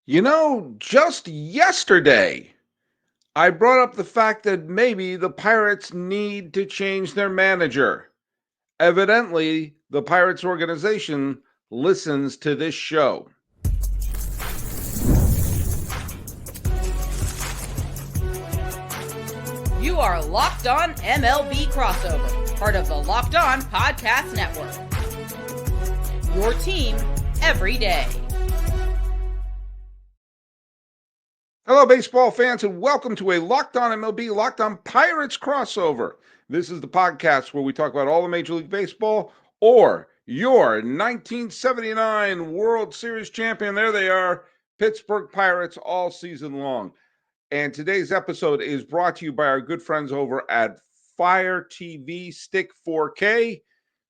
Just yesterday, I brought up the fact that maybe the Pirates need to change their manager. Evidently, the Pirates organization listens to this show. You are Locked On MLB Crossover, part of the Locked On Podcast Network. Your team every day. Hello, baseball fans, and welcome to a Locked On MLB, Locked On Pirates crossover. This is the podcast where we talk about all the Major League Baseball or your 1979 World Series champion. There they are, Pittsburgh Pirates, all season long. And today's episode is brought to you by our good friends over at Fire TV Stick 4K.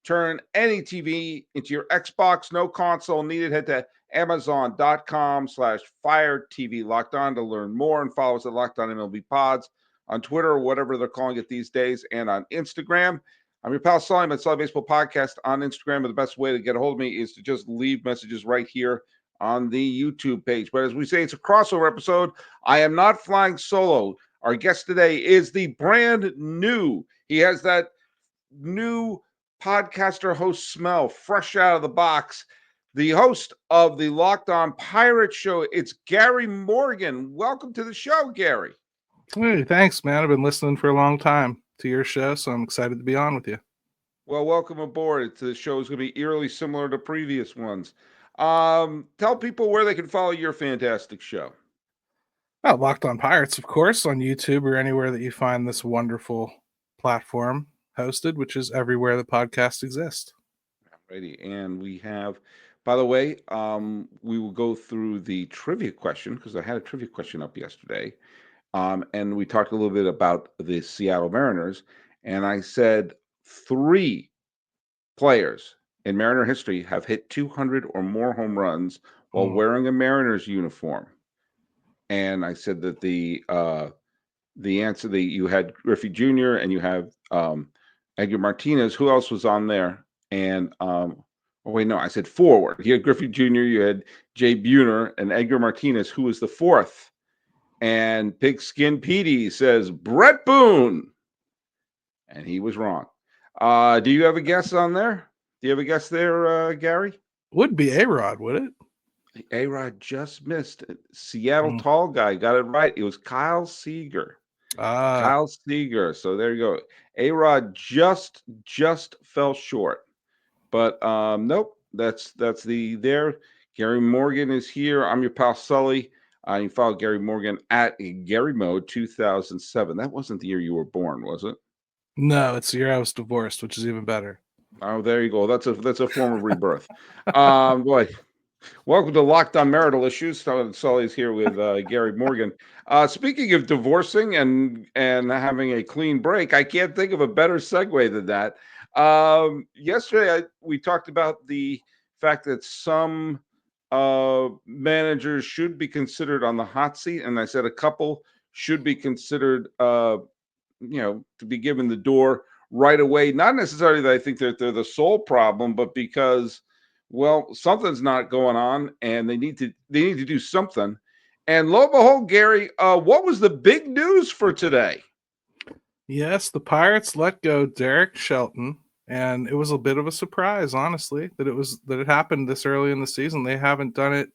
Turn any TV into your Xbox, no console needed. Head to Amazon.com/Fire TV Locked On to learn more and follow us at Locked On MLB Pods on Twitter or whatever they're calling it these days, and on Instagram. I'm your pal Sully at Sully Baseball Podcast on Instagram. But the best way to get a hold of me is to just leave messages right here on the YouTube page. But as we say, it's a crossover episode. I am not flying solo. Our guest today is the brand new. He has that new podcaster host smell fresh out of the box. The host of the Locked On Pirates show, it's Gary Morgan. Welcome to the show, Gary. Hey, thanks, man. I've been listening for a long time to your show, so I'm excited to be on with you. Well, welcome aboard. The show is going to be eerily similar to previous ones. Tell people where they can follow your fantastic show. Oh, Locked On Pirates, of course, on YouTube or anywhere that you find this wonderful platform hosted, which is everywhere the podcast exists. Alrighty, and we have, by the way, we will go through the trivia question because I had a trivia question up yesterday, and we talked a little bit about the Seattle Mariners, and I said 3 players in Mariner history have hit 200 or more home runs while wearing a Mariners uniform. And I said that the answer that you had Griffey Jr. and you have Edgar Martinez. Who else was on there? And I said forward. You had Griffey Jr., you had Jay Buhner, and Edgar Martinez, who was the 4th. And Pigskin Petey says Brett Boone. And he was wrong. Do you have a guess on there? Do you have a guess there, Gary? Would be A-Rod, would it? A-Rod just missed it. Seattle tall guy got it right. It was Kyle Seager. Kyle Seager. So there you go. A-Rod just fell short. But nope, that's the there. Gary Morgan is here. I'm your pal Sully. You can follow Gary Morgan at Gary Mode 2007. That wasn't the year you were born, was it? No, it's the year I was divorced, which is even better. Oh, there you go. That's a form of rebirth. Boy. Welcome to Locked On Marital Issues. Sully's here with Gary Morgan. Speaking of divorcing and having a clean break, I can't think of a better segue than that. Yesterday, we talked about the fact that some managers should be considered on the hot seat, and I said a couple should be considered, to be given the door right away. Not necessarily that I think that they're the sole problem, but because something's not going on, and they need to do something. And lo and behold, Gary, what was the big news for today? Yes, the Pirates let go Derek Shelton, and it was a bit of a surprise, honestly, that it happened this early in the season. They haven't done it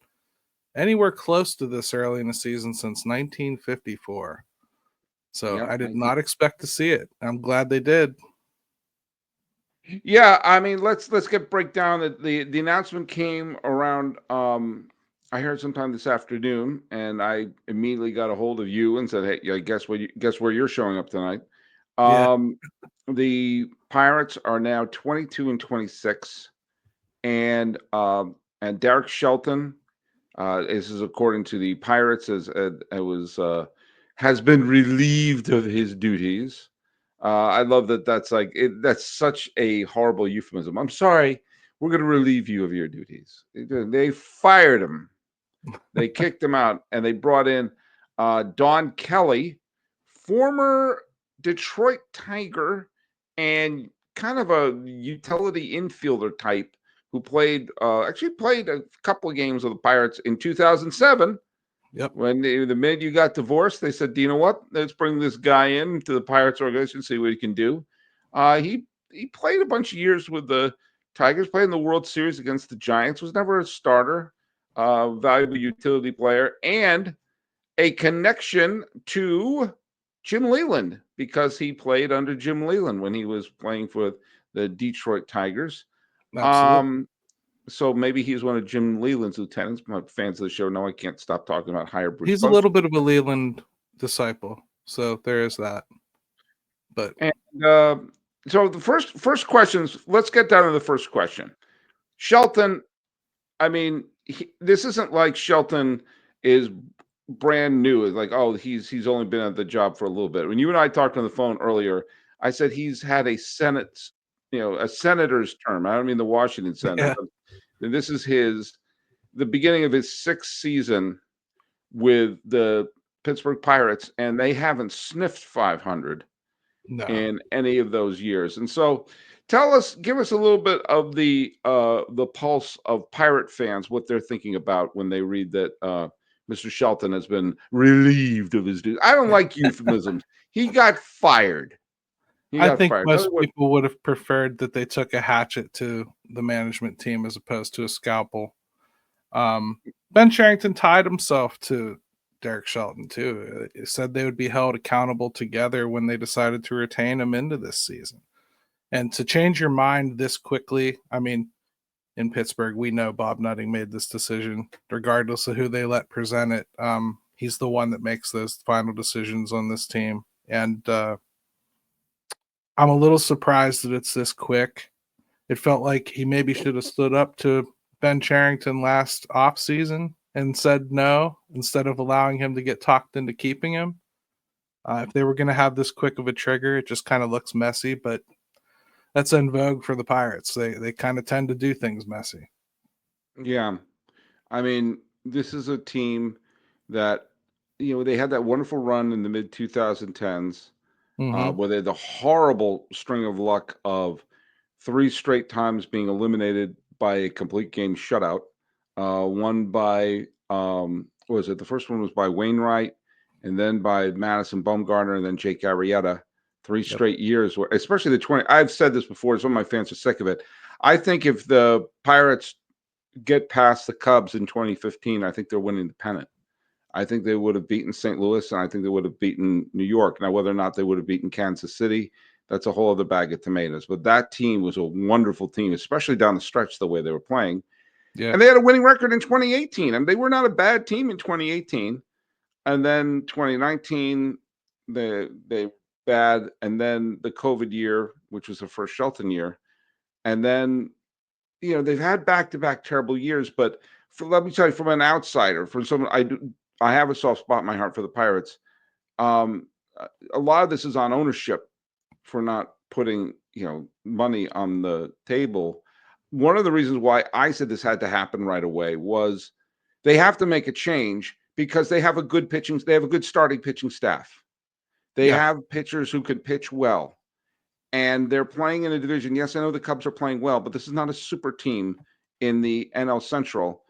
anywhere close to this early in the season since 1954. So yep, I did not expect to see it. I'm glad they did. Yeah, I mean, let's break down that the announcement came around. I heard sometime this afternoon, and I immediately got a hold of you and said, "Hey, guess where you're showing up tonight?" The Pirates are now 22-26, and Derek Shelton, this is according to the Pirates, has been relieved of his duties. I love that. That's such a horrible euphemism. I'm sorry. We're going to relieve you of your duties. They fired him. They kicked him out, and they brought in Don Kelly, former Detroit Tiger and kind of a utility infielder type who actually played a couple of games with the Pirates in 2007 Yep. When the minute you got divorced, they said, "Do you know what? Let's bring this guy in to the Pirates organization, see what he can do." He played a bunch of years with the Tigers, played in the World Series against the Giants, was never a starter, valuable utility player, and a connection to Jim Leland because he played under Jim Leland when he was playing for the Detroit Tigers. Absolutely. So maybe he's one of Jim Leland's lieutenants. My fans of the show know I can't stop talking about hire Bruce He's a Bochy. little bit of a Leland disciple, so there is that. But And so the first questions. Let's get down to the first question. Shelton. I mean, this isn't like Shelton is brand new. It's like, oh, he's only been at the job for a little bit. When you and I talked on the phone earlier, I said he's had a a senator's term. I don't mean the Washington Senate, yeah, but this is the beginning of his sixth season with the Pittsburgh Pirates, and they haven't sniffed 500 no. in any of those years. And so give us a little bit of the pulse of Pirate fans, what they're thinking about when they read that Mr. Shelton has been relieved of his duties. I don't like euphemisms. He got fired. He I got think fired. most people would have preferred that they took a hatchet to the management team as opposed to a scalpel. Ben Cherington tied himself to Derek Shelton too. He said they would be held accountable together when they decided to retain him into this season. And to change your mind this quickly, I mean, in Pittsburgh, we know Bob Nutting made this decision, regardless of who they let present it. He's the one that makes those final decisions on this team. And I'm a little surprised that it's this quick. It felt like he maybe should have stood up to Ben Cherington last offseason and said no instead of allowing him to get talked into keeping him. If they were going to have this quick of a trigger, it just kind of looks messy, but that's in vogue for the Pirates. They kind of tend to do things messy. Yeah. I mean, this is a team that, they had that wonderful run in the mid 2010s where they had the horrible string of luck of 3 straight times being eliminated by a complete game shutout. One by, what was it? The first one was by Wainwright, and then by Madison Bumgarner, and then Jake Arrieta. 3 straight years, where, especially the 20. I've said this before, some of my fans are sick of it. I think if the Pirates get past the Cubs in 2015, I think they're winning the pennant. I think they would have beaten St. Louis, and I think they would have beaten New York. Now, whether or not they would have beaten Kansas City, that's a whole other bag of tomatoes. But that team was a wonderful team, especially down the stretch, the way they were playing. Yeah. And they had a winning record in 2018. I mean, they were not a bad team in 2018. And then 2019, they bad. And then the COVID year, which was the first Shelton year. And then, they've had back-to-back terrible years. But let me tell you, from an outsider, from someone I have a soft spot in my heart for the Pirates. A lot of this is on ownership for not putting, money on the table. One of the reasons why I said this had to happen right away was they have to make a change because they have a good starting pitching staff. They have pitchers who can pitch well, and they're playing in a division. Yes, I know the Cubs are playing well, but this is not a super team in the NL Central.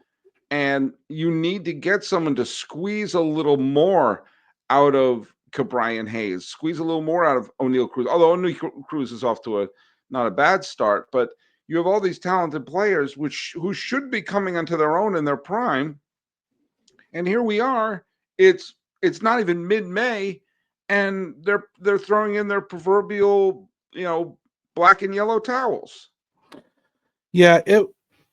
And you need to get someone to squeeze a little more out of Cabrian Hayes, squeeze a little more out of O'Neill Cruz. Although O'Neill Cruz is off to not a bad start, but you have all these talented players who should be coming onto their own in their prime. And here we are. It's not even mid-May, and they're throwing in their proverbial, black and yellow towels. Yeah,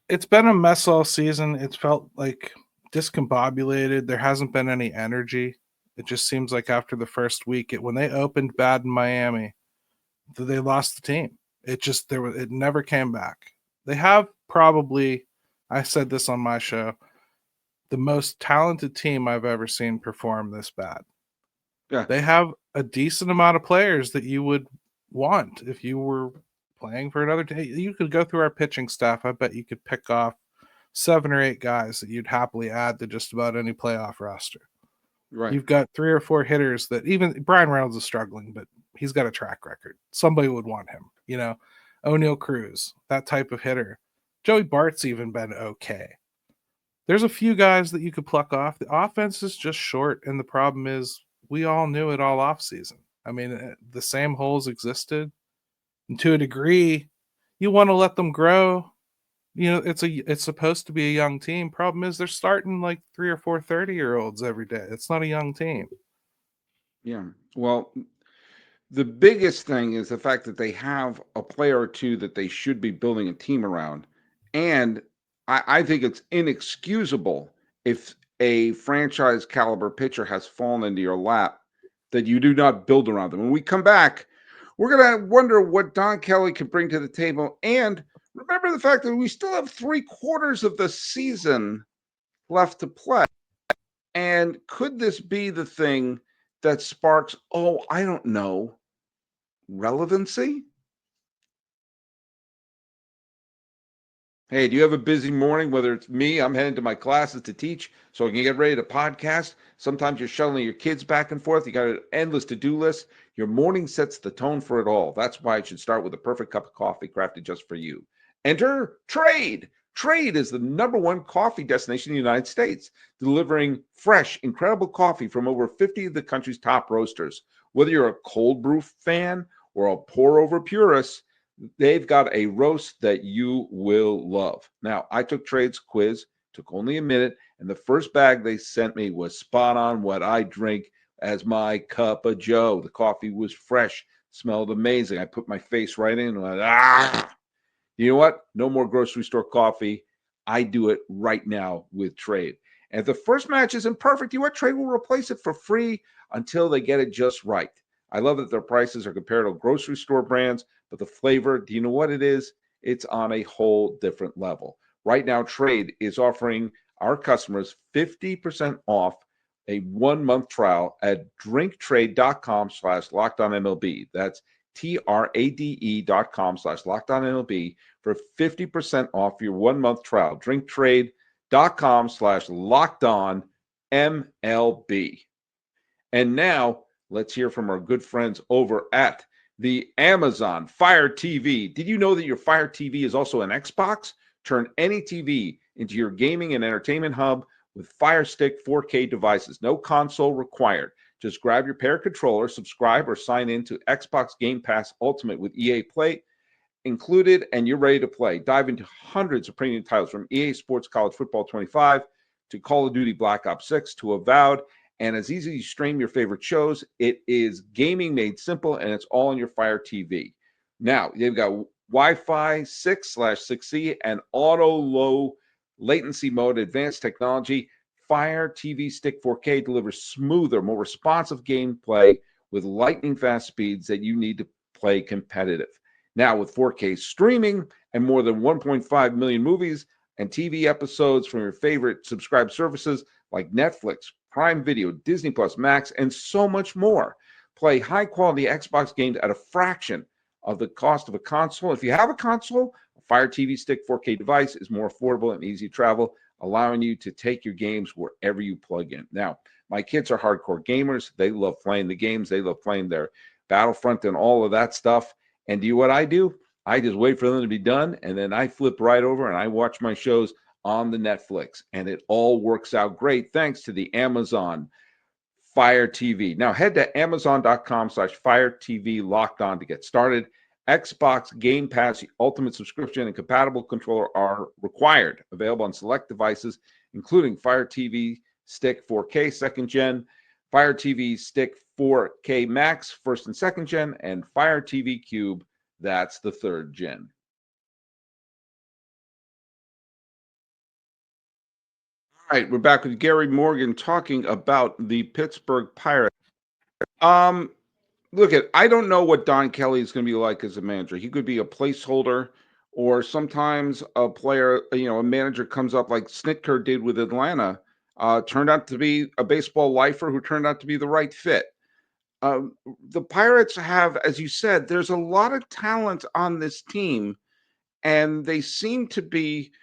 it's been a mess all season. It's felt like discombobulated. There hasn't been any energy. It just seems like after the first week, when they opened bad in Miami, they lost the team. It never came back. They have probably, I said this on my show, the most talented team I've ever seen perform this bad. Yeah. They have a decent amount of players that you would want if you were playing for another day. You could go through our pitching staff. I bet you could pick off 7 or 8 guys that you'd happily add to just about any playoff roster. Right. You've got 3 or 4 hitters that even Brian Reynolds is struggling, but he's got a track record. Somebody would want him, O'Neill Cruz, that type of hitter. Joey Bart's even been okay. There's a few guys that you could pluck off. The offense is just short, and the problem is we all knew it all off season. I mean, the same holes existed, and to a degree, you want to let them grow. You know, it's supposed to be a young team. Problem is they're starting like 3 or 4 30-year-olds every day. It's not a young team. Yeah. Well, the biggest thing is the fact that they have a player or two that they should be building a team around. And I think it's inexcusable if a franchise caliber pitcher has fallen into your lap that you do not build around them. When we come back, we're going to wonder what Don Kelly can bring to the table. And remember the fact that we still have 3/4 of the season left to play. And could this be the thing that sparks, oh, I don't know, relevancy? Hey, do you have a busy morning? Whether it's me, I'm heading to my classes to teach so I can get ready to podcast. Sometimes you're shuttling your kids back and forth. You got an endless to-do list. Your morning sets the tone for it all. That's why it should start with a perfect cup of coffee crafted just for you. Enter Trade. Trade is the #1 coffee destination in the United States, delivering fresh, incredible coffee from over 50 of the country's top roasters. Whether you're a cold brew fan or a pour-over purist, they've got a roast that you will love. Now, I took Trade's quiz, took only a minute, and the first bag they sent me was spot on what I drink as my cup of joe. The coffee was fresh, smelled amazing. I put my face right in and went, ah! You know what? No more grocery store coffee. I do it right now with Trade. And if the first match isn't perfect, you know what? Trade will replace it for free until they get it just right. I love that their prices are compared to grocery store brands, but the flavor, do you know what it is? It's on a whole different level. Right now, Trade is offering our customers 50% off a 1-month trial at drinktrade.com/lockedonmlb. That's TRADE.com/lockedonmlb for 50% off your 1-month trial. Drinktrade.com/lockedonmlb. And now let's hear from our good friends over at the Amazon Fire TV. Did you know that your Fire TV is also an Xbox? Turn any TV into your gaming and entertainment hub with Fire Stick 4K devices. No console required. Just grab your pair controller, subscribe, or sign in to Xbox Game Pass Ultimate with EA Play included, and you're ready to play. Dive into hundreds of premium titles from EA Sports College Football 25 to Call of Duty Black Ops 6 to Avowed. And as easy as you stream your favorite shows, it is gaming made simple, and it's all on your Fire TV. Now, they've got Wi-Fi 6/6E and auto low latency mode, advanced technology. Fire TV Stick 4K delivers smoother, more responsive gameplay with lightning fast speeds that you need to play competitive. Now, with 4K streaming and more than 1.5 million movies and TV episodes from your favorite subscribed services like Netflix, Prime Video, Disney Plus, Max, and so much more. Play high-quality Xbox games at a fraction of the cost of a console. If you have a console, a Fire TV Stick 4K device is more affordable and easy to travel, allowing you to take your games wherever you plug in. Now, my kids are hardcore gamers. They love playing the games. They love playing their Battlefront and all of that stuff. And do you know what I do? I just wait for them to be done, and then I flip right over and I watch my shows on the Netflix, and it all works out great thanks to the Amazon Fire TV. Now head to amazon.com/Fire TV Locked On to get started. Xbox Game Pass Ultimate subscription and compatible controller are required. Available on select devices, including Fire TV Stick 4K 2nd Gen, Fire TV Stick 4K Max 1st and 2nd Gen, and Fire TV Cube, that's the 3rd Gen. All right, we're back with Gary Morgan talking about the Pittsburgh Pirates. Look, I don't know what Don Kelly is going to be like as a manager. He could be a placeholder, or sometimes a player, a manager comes up like Snitker did with Atlanta, turned out to be a baseball lifer who turned out to be the right fit. The Pirates have, as you said, there's a lot of talent on this team, and they seem to be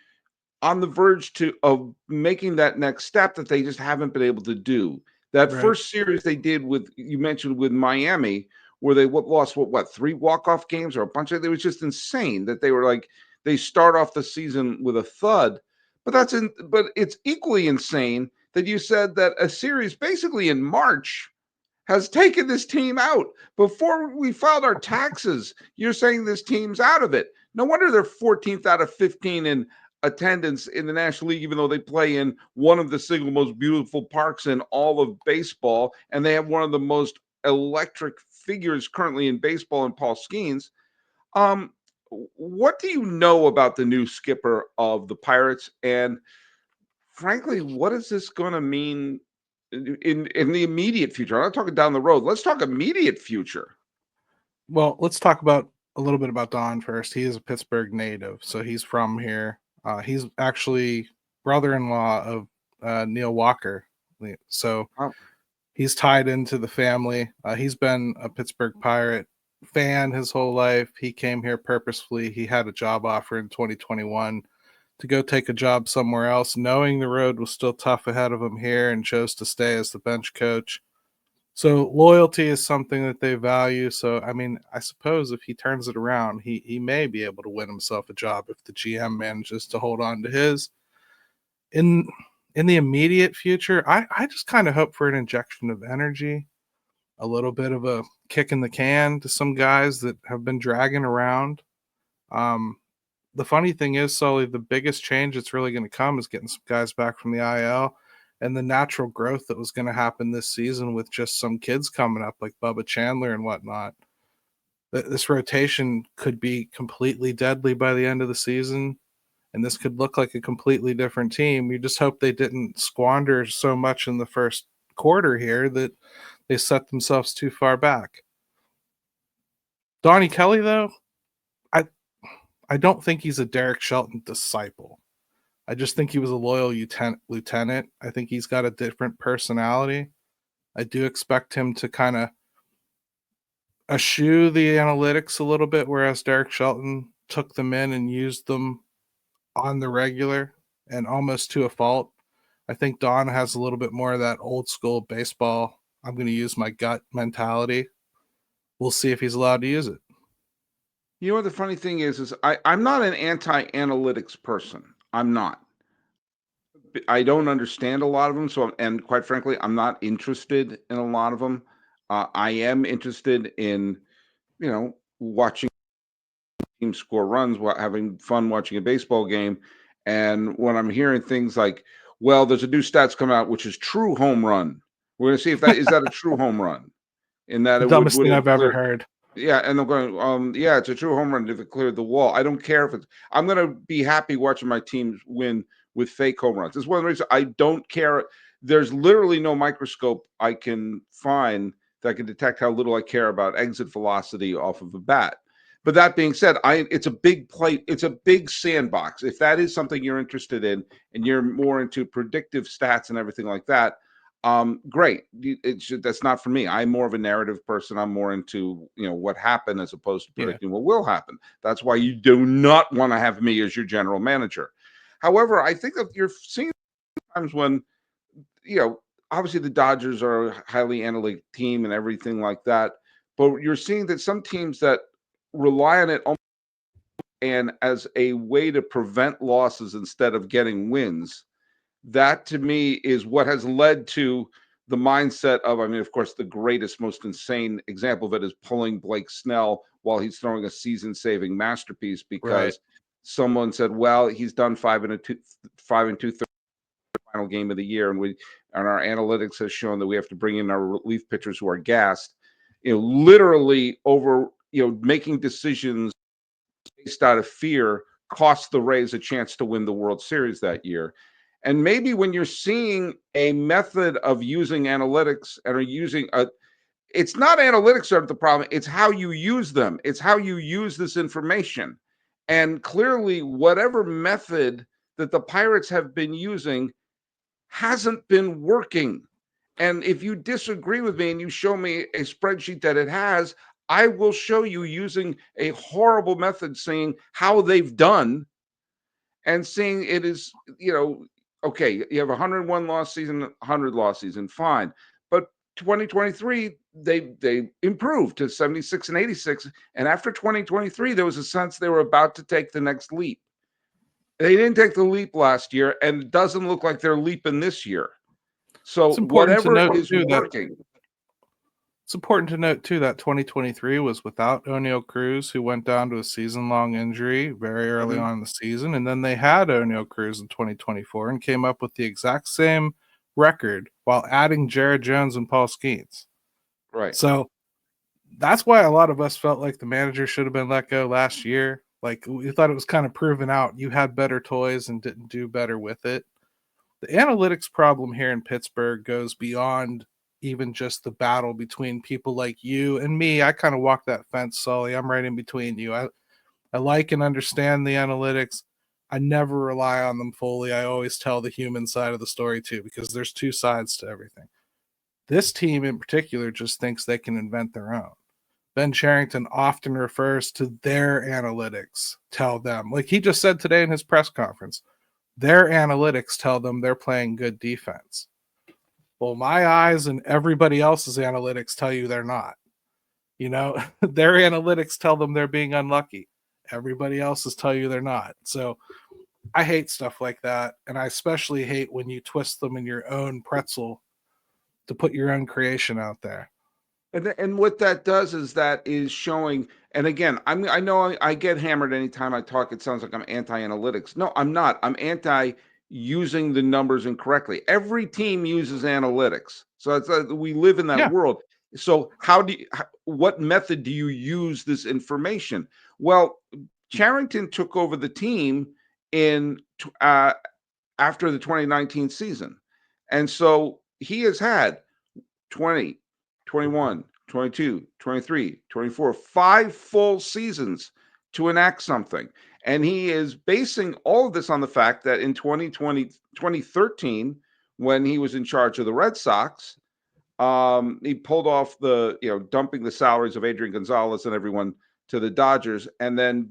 on the verge of making that next step that they just haven't been able to do. That Right. first series they did you mentioned with Miami, where they lost 3 walk-off games or a bunch of, it was just insane that they start off the season with a thud, But it's equally insane that you said that a series basically in March has taken this team out. Before we filed our taxes, you're saying this team's out of it. No wonder they're 14th out of 15 in attendance in the National League, even though they play in one of the single most beautiful parks in all of baseball, and they have one of the most electric figures currently in baseball in Paul Skeens. What do you know about the new skipper of the Pirates? And frankly, what is this going to mean in the immediate future? I'm not talking down the road. Let's talk immediate future. Well, let's talk about a little bit about Don first. He is a Pittsburgh native, so he's from here. He's actually brother-in-law of Neil Walker, so Oh, he's tied into the family. He's been a Pittsburgh Pirate fan his whole life. He came here purposefully. He had a job offer in 2021 to go take a job somewhere else, knowing the road was still tough ahead of him here, and chose to stay as the bench coach. So loyalty is something that they value. So I mean, I suppose if he turns it around, he may be able to win himself a job if the GM manages to hold on to his. In in the immediate future, I just kind of hope for an injection of energy, a little bit of a kick in the can to some guys that have been dragging around. Um, the funny thing is, Sully, the biggest change that's really going to come is getting some guys back from the IL and the natural growth that was going to happen this season with just some kids coming up like Bubba Chandler and whatnot. This rotation could be completely deadly by the end of the season, and this could look like a completely different team. You just hope they didn't squander so much in the first quarter here that they set themselves too far back. Donnie Kelly, though, I don't think he's a Derek Shelton disciple. I just think he was a loyal lieutenant. I think he's got a different personality. I do expect him to kind of eschew the analytics a little bit, whereas Derek Shelton took them in and used them on the regular and almost to a fault. I think Don has a little bit more of that old school baseball, I'm going to use my gut mentality. We'll see if he's allowed to use it. You know what the funny thing is I'm not an anti-analytics person. I'm not. I don't understand a lot of them. And quite frankly, I'm not interested in a lot of them. I am interested in, watching teams score runs, while having fun watching a baseball game. And when I'm hearing things like, well, there's a new stats come out, which is true home run. We're going to see if that is that a true home run, in that The it dumbest would thing have I've ever cleared. heard. Yeah, and I'm going, yeah, it's a true home run if it cleared the wall. I don't care if it's. I'm going to be happy watching my teams win with fake home runs. It's one of the reasons I don't care. There's literally no microscope I can find that can detect how little I care about exit velocity off of a bat. But that being said, it's a big plate. It's a big sandbox. If that is something you're interested in, and you're more into predictive stats and everything like that, great. That's not for me. I'm more of a narrative person. I'm more into what happened as opposed to predicting what will happen. That's why you do not want to have me as your general manager. However, I think that you're seeing times when obviously the Dodgers are a highly analytic team and everything like that, but you're seeing that some teams that rely on it and as a way to prevent losses instead of getting wins. That to me is what has led to the mindset of, I mean, of course, the greatest, most insane example of it is pulling Blake Snell while he's throwing a season-saving masterpiece because someone said, well, he's done 5 2/3 final game of the year, and our analytics has shown that we have to bring in our relief pitchers who are gassed. Literally over making decisions based out of fear cost the Rays a chance to win the World Series that year. And maybe when you're seeing a method of using analytics and are using it's not analytics that are the problem, it's how you use them. It's how you use this information. And clearly, whatever method that the Pirates have been using hasn't been working. And if you disagree with me and you show me a spreadsheet that it has, I will show you using a horrible method saying how they've done and seeing it is, okay, you have 101 loss season, 100 loss season, fine. But 2023, they improved to 76 and 86. And after 2023, there was a sense they were about to take the next leap. They didn't take the leap last year, and it doesn't look like they're leaping this year. So It's important to whatever note is too that working. it's important to note too that 2023 was without O'Neal Cruz, who went down to a season-long injury very early Mhm. on in the season, and then they had O'Neal Cruz in 2024 and came up with the exact same record while adding Jared Jones and Paul Skeens. Right. So that's why a lot of us felt like the manager should have been let go last year. Like we thought it was kind of proven out. You had better toys and didn't do better with it. The analytics problem here in Pittsburgh goes beyond even just the battle between people like you and me. I kind of walk that fence, Sully. I'm right in between you. I like and understand the analytics. I never rely on them fully. I always tell the human side of the story too, because there's two sides to everything. This team in particular just thinks they can invent their own. Ben Cherington often refers to their analytics, tell them, like he just said today in his press conference, their analytics tell them they're playing good defense. Well, my eyes and everybody else's analytics tell you they're not. You know, their analytics tell them they're being unlucky. Everybody else's tell you they're not. So I hate stuff like that. And I especially hate when you twist them in your own pretzel to put your own creation out there. And what that does is showing. And again, I know I get hammered anytime I talk. It sounds like I'm anti-analytics. No, I'm not. I'm anti using the numbers incorrectly. Every team uses analytics, so it's we live in that Yeah. world. So what method do you use this information? Well, Charrington took over the team in after the 2019 season, and so he has had 20, 21, 22, 23, 24, 5 full seasons to enact something. And he is basing all of this on the fact that in 2013, when he was in charge of the Red Sox, he pulled off dumping the salaries of Adrian Gonzalez and everyone to the Dodgers, and then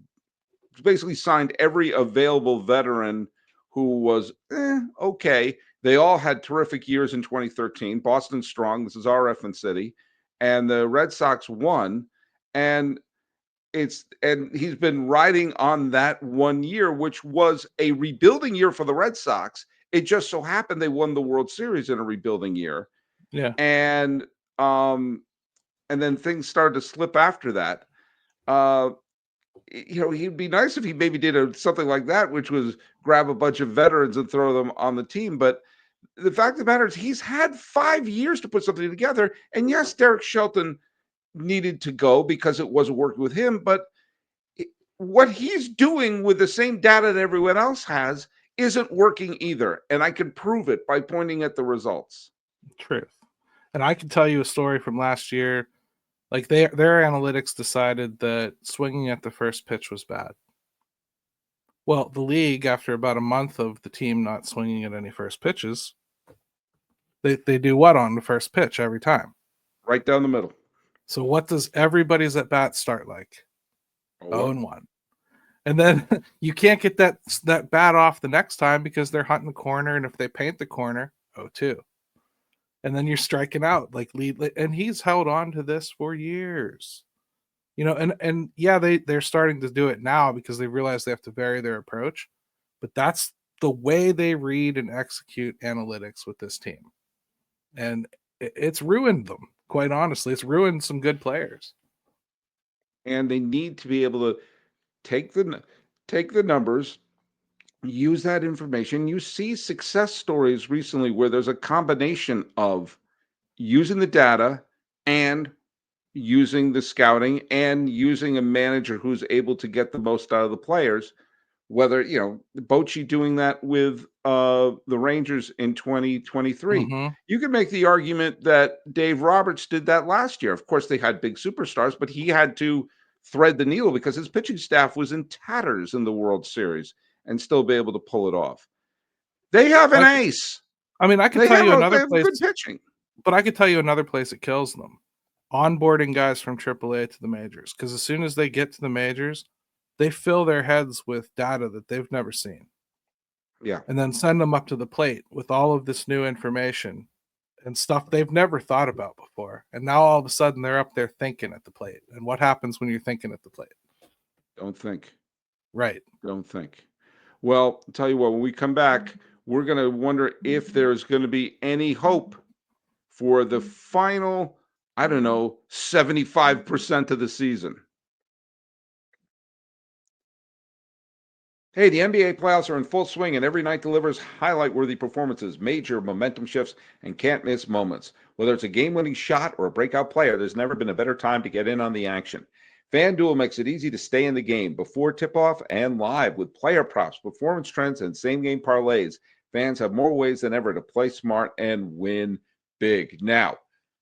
basically signed every available veteran who was okay. They all had terrific years in 2013. Boston strong. This is our effing city, and the Red Sox won. And he's been riding on that 1 year, which was a rebuilding year for the Red Sox. It just so happened they won the World Series in a rebuilding year, Yeah. and then things started to slip after that. He'd be nice if he maybe did something like that, which was grab a bunch of veterans and throw them on the team. But the fact of the matter is, he's had 5 years to put something together. And yes, Derek Shelton needed to go because it wasn't working with him. But what he's doing with the same data that everyone else has isn't working either. And I can prove it by pointing at the results. Truth. And I can tell you a story from last year. Like their analytics decided that swinging at the first pitch was bad. Well, the league, after about a month of the team not swinging at any first pitches, they do what on the first pitch every time? Right down the middle. So what does everybody's at bat start like? 0-1. And then you can't get that bat off the next time because they're hunting the corner, and if they paint the corner, 0-2. And then you're striking out like lead, and he's held on to this for years. And yeah, they're starting to do it now because they realize they have to vary their approach, but that's the way they read and execute analytics with this team. And it's ruined them, quite honestly. It's ruined some good players. And they need to be able to take the numbers, use that information. You see success stories recently where there's a combination of using the data and using the scouting and using a manager who's able to get the most out of the players. Whether Bochy doing that with the Rangers in 2023, you could make the argument that Dave Roberts did that last year. Of course, they had big superstars, but he had to thread the needle because his pitching staff was in tatters in the World Series and still be able to pull it off. They have an ace. I mean, I could tell you they another have place, good pitching. but I could tell you another place it kills them. Onboarding guys from AAA to the majors, because as soon as they get to the majors, they fill their heads with data that they've never seen. Yeah. And then send them up to the plate with all of this new information and stuff they've never thought about before. And now all of a sudden they're up there thinking at the plate. And what happens when you're thinking at the plate? Don't think. Right. Don't think. Well, I'll tell you what, when we come back, we're going to wonder if there's going to be any hope for the final, I don't know, 75% of the season. Hey, the NBA playoffs are in full swing, and every night delivers highlight-worthy performances, major momentum shifts, and can't-miss moments. Whether it's a game-winning shot or a breakout player, there's never been a better time to get in on the action. FanDuel makes it easy to stay in the game before tip-off and live with player props, performance trends, and same-game parlays. Fans have more ways than ever to play smart and win big. Now,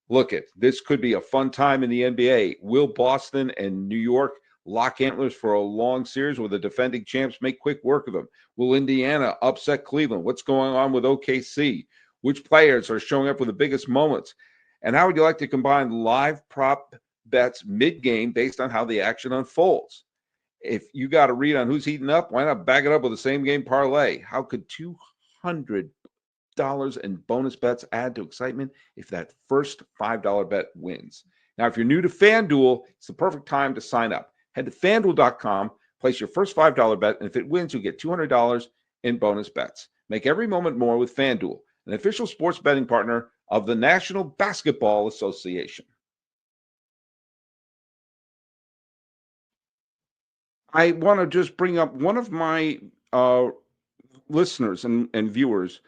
look it, this could be a fun time in the NBA. Will Boston and New York lock antlers for a long series where the defending champs make quick work of them? Will Indiana upset Cleveland? What's going on with OKC? Which players are showing up with the biggest moments? And how would you like to combine live prop bets mid-game based on how the action unfolds? If you got a read on who's heating up, why not back it up with the same game parlay? How could $200 and bonus bets add to excitement if that first $5 bet wins? Now, if you're new to FanDuel, it's the perfect time to sign up. Head to FanDuel.com, place your first $5 bet, and if it wins, you'll get $200 in bonus bets. Make every moment more with FanDuel, an official sports betting partner of the National Basketball Association. I want to just bring up one of my listeners and viewers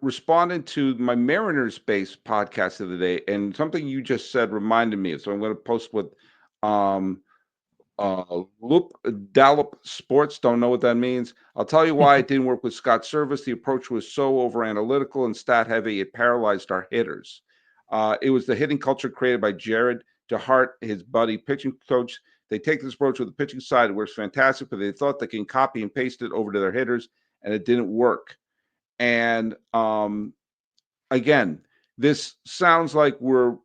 responded to my Mariners-based podcast the other day, and something you just said reminded me of. So I'm going to post with Loop Dallop Sports. Don't know what that means. I'll tell you why it didn't work with Scott Service. The approach was so over analytical and stat heavy, it paralyzed our hitters. It was the hitting culture created by Jared DeHart, his buddy pitching coach. They take this approach with the pitching side. It works fantastic, but they thought they can copy and paste it over to their hitters, and it didn't work. And again, this sounds like we're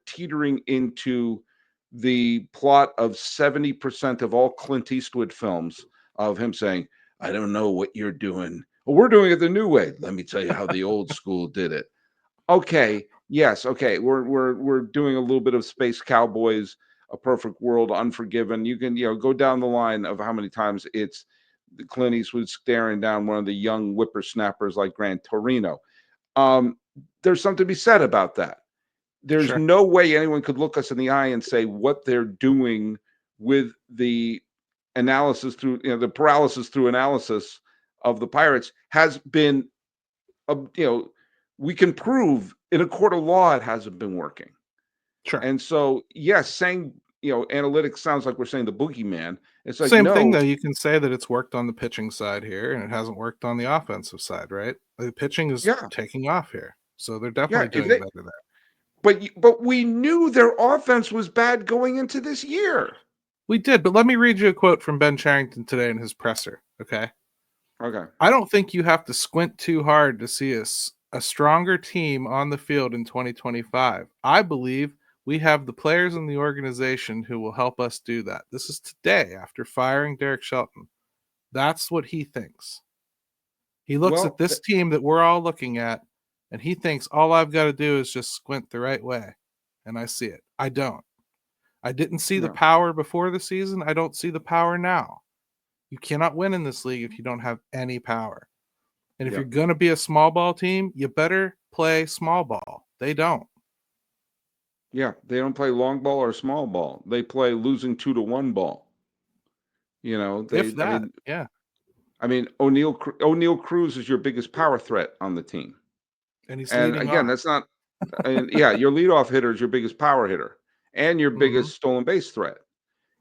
teetering into the plot of 70% of all Clint Eastwood films of him saying, "I don't know what you're doing. Well, we're doing it the new way. Let me tell you how the old school did it." Okay, yes, okay. We're doing a little bit of Space Cowboys, A Perfect World, Unforgiven. You can go down the line of how many times it's Clint Eastwood staring down one of the young whippersnappers like Gran Torino. There's something to be said about that. There's Sure. no way anyone could look us in the eye and say what they're doing with the analysis through the paralysis through analysis of the Pirates has been, we can prove in a court of law it hasn't been working. Sure. And so, yes, saying analytics sounds like we're saying the boogeyman. It's like Same thing, no, though. You can say that it's worked on the pitching side here, and it hasn't worked on the offensive side, right? The pitching is yeah, taking off here, so they're yeah. definitely If doing they, better there. but we knew their offense was bad going into this year. We did, but let me read you a quote from Ben Charrington today in his presser, okay? Okay. I don't think you have to squint too hard to see a stronger team on the field in 2025. I believe we have the players in the organization who will help us do that. This is today after firing Derek Shelton. That's what he thinks. He looks at Well, this team that we're all looking at, and he thinks all I've got to do is just squint the right way. And I see it. I don't. I didn't see the no. power before the season. I don't see the power now. You cannot win in this league if you don't have any power. And if Yeah. you're going to be a small ball team, you better play small ball. They don't. Yeah, they don't play long ball or small ball. They play losing 2-1 ball. If that, yeah. O'Neal Cruz is your biggest power threat on the team. And he's And leading again, off. that's not, and yeah, your ledoff hitter is your biggest power hitter and your Mhm. biggest stolen base threat.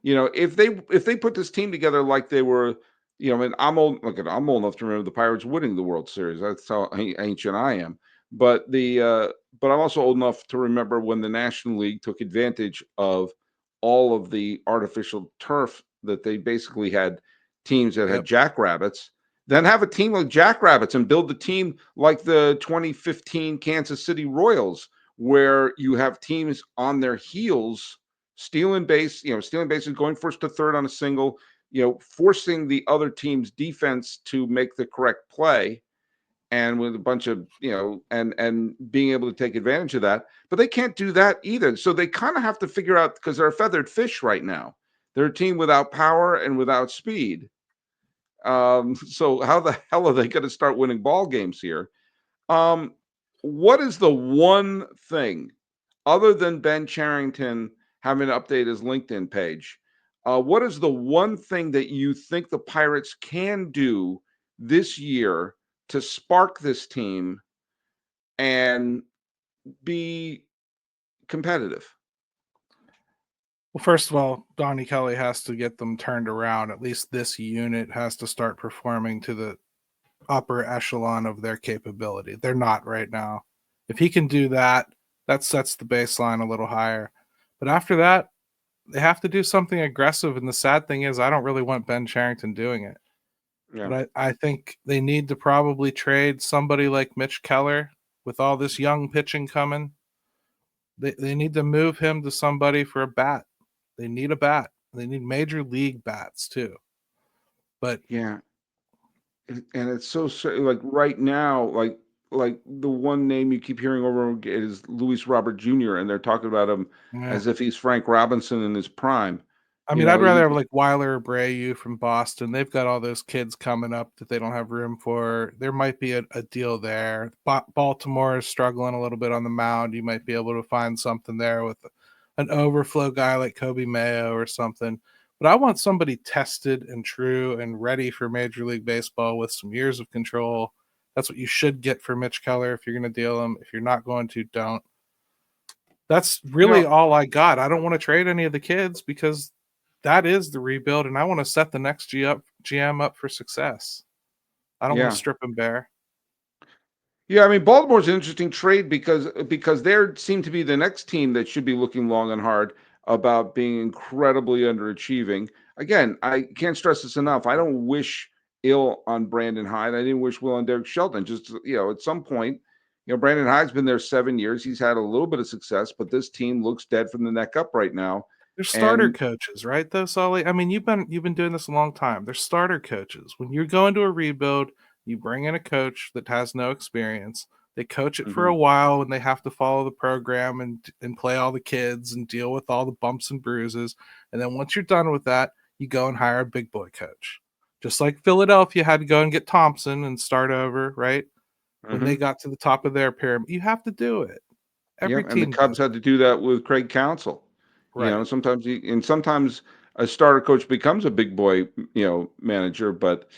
If they put this team together like they were, I'm old. Look, I'm old enough to remember the Pirates winning the World Series. That's how ancient I am. But but I'm also old enough to remember when the National League took advantage of all of the artificial turf that they basically had teams that had Yep. jackrabbits. Then have a team like Jackrabbits and build the team like the 2015 Kansas City Royals, where you have teams on their heels stealing bases, going first to third on a single, forcing the other team's defense to make the correct play, and with a bunch of, and being able to take advantage of that. But they can't do that either. So they kind of have to figure out, because they're a feathered fish right now. They're a team without power and without speed. So how the hell are they going to start winning ball games here? Um, what is the one thing other than Ben Charrington having to update his LinkedIn page? What is the one thing that you think the Pirates can do this year to spark this team and be competitive? Well, first of all, Donnie Kelly has to get them turned around. At least this unit has to start performing to the upper echelon of their capability. They're not right now. If he can do that, that sets the baseline a little higher. But after that, they have to do something aggressive. And the sad thing is, I don't really want Ben Charrington doing it. Yeah. But I think they need to probably trade somebody like Mitch Keller with all this young pitching coming. They need to move him to somebody for a bat. They need a bat. They need major league bats too. But Yeah. And it's so like right now, like the one name you keep hearing over and over is Luis Robert Jr. and they're talking about him yeah. as if he's Frank Robinson in his prime. I You mean, know, I'd rather have he, like Weiler or Abreu from Boston. They've got all those kids coming up that they don't have room for. There might be a deal there. Baltimore is struggling a little bit on the mound. You might be able to find something there with an overflow guy like Kobe Mayo or something. But I want somebody tested and true and ready for Major League Baseball with some years of control. That's what you should get for Mitch Keller if you're going to deal him. If you're not going to, don't. That's you really know, all I got. I don't want to trade any of the kids because that is the rebuild, and I want to set the next GM up for success. I don't want to yeah. strip him bare. Yeah, I mean Baltimore's an interesting trade because they seem to be the next team that should be looking long and hard about being incredibly underachieving. Again, I can't stress this enough. I don't wish ill on Brandon Hyde. I didn't wish well on Derek Shelton. Just at some point, Brandon Hyde's been there 7 years. He's had a little bit of success, but this team looks dead from the neck up right now. They're starter And coaches, right? Though, Sully. I mean, you've been doing this a long time. They're starter coaches. When you're going to a rebuild, you bring in a coach that has no experience. They coach it for a mhm, while, and they have to follow the program and play all the kids and deal with all the bumps and bruises. And then once you're done with that, you go and hire a big boy coach. Just like Philadelphia had to go and get Thompson and start over, right? When they mhm. got to the top of their pyramid, you have to do it. Yeah, Every and the team Cubs does had to do that with Craig Counsell. it. Right. Sometimes a starter coach becomes a big boy, manager. But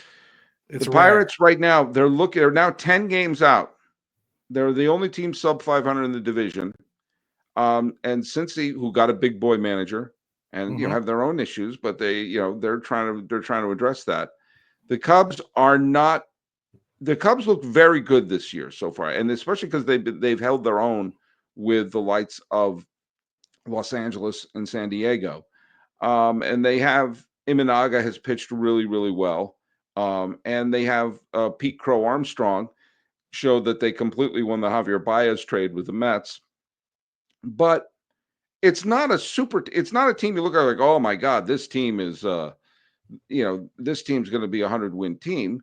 the It's rare. Pirates right now, they're now 10 games out. They're the only team sub 500 in the division. And Cincy, who got a big boy manager, and Hmm. have their own issues, but they're trying to address that. The Cubs are not. The Cubs look very good this year so far, and especially because they've held their own with the likes of Los Angeles and San Diego. And they have Imanaga has pitched really, really well. And they have Pete Crow Armstrong showed that they completely won the Javier Baez trade with the Mets. But it's not a team you look at like, oh my God, this team is this team's going to be a 100-win team.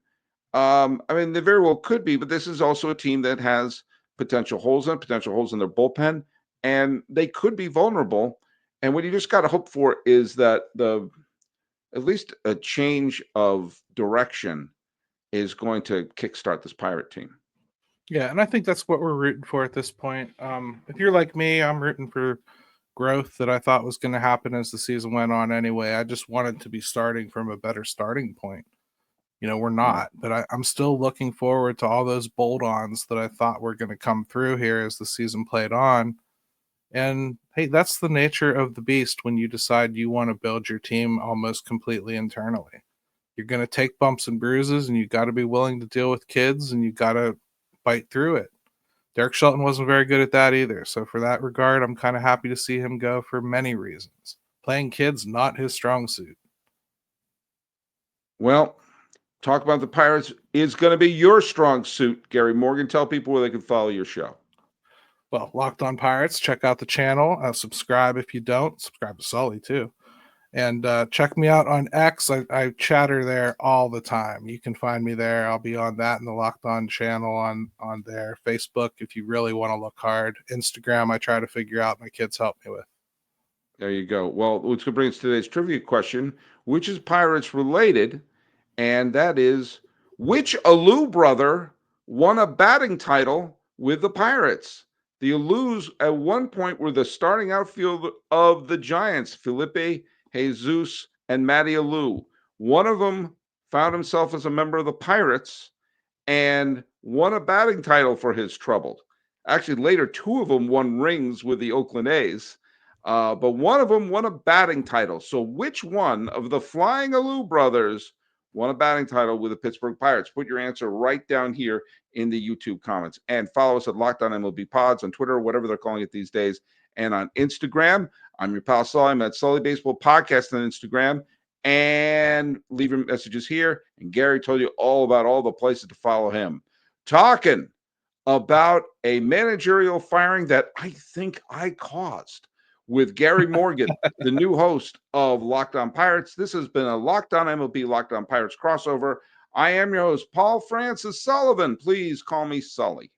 I mean, they very well could be, but this is also a team that has potential holes in their bullpen, and they could be vulnerable. And what you just got to hope for is that at least a change of direction is going to kickstart this Pirate team. Yeah, and I think that's what we're rooting for at this point. If you're like me, I'm rooting for growth that I thought was going to happen as the season went on anyway. I just wanted to be starting from a better starting point. We're Yeah. not, but I'm still looking forward to all those bolt-ons that I thought were going to come through here as the season played on. And hey, that's the nature of the beast when you decide you want to build your team almost completely internally. You're going to take bumps and bruises, and you got to be willing to deal with kids, and you got to fight through it. Derek Shelton wasn't very good at that either. So for that regard, I'm kind of happy to see him go for many reasons. Playing kids, not his strong suit. Well, talk about the Pirates is going to be your strong suit, Gary Morgan. Tell people where they can follow your show. Well, Locked On Pirates, check out the channel. Subscribe if you don't. Subscribe to Sully too. And check me out on X. I chatter there all the time. You can find me there. I'll be on that in the Locked On channel on there. Facebook, if you really want to look hard. Instagram, I try to figure out. My kids help me with. There you go. Well, which could bring us to today's trivia question, which is Pirates related, And that is, which Alou brother won a batting title with the Pirates? The Alous at one point were the starting outfield of the Giants, Felipe, Jesus, and Matty Alou. One of them found himself as a member of the Pirates and won a batting title for his trouble. Actually, later, two of them won rings with the Oakland A's, but one of them won a batting title. So, which one of the Flying Alou brothers won a batting title with the Pittsburgh Pirates? Put your answer right down here in the YouTube comments. And follow us at Locked On MLB Pods on Twitter, whatever they're calling it these days, and on Instagram. I'm your pal Sully. I'm at Sully Baseball Podcast on Instagram. And leave your messages here. And Gary told you all about all the places to follow him. Talking about a managerial firing that I think I caused with Gary Morgan, the new host of Locked On Pirates. This has been a Locked On MLB, Locked On Pirates crossover. I am your host, Paul Francis Sullivan. Please call me Sully.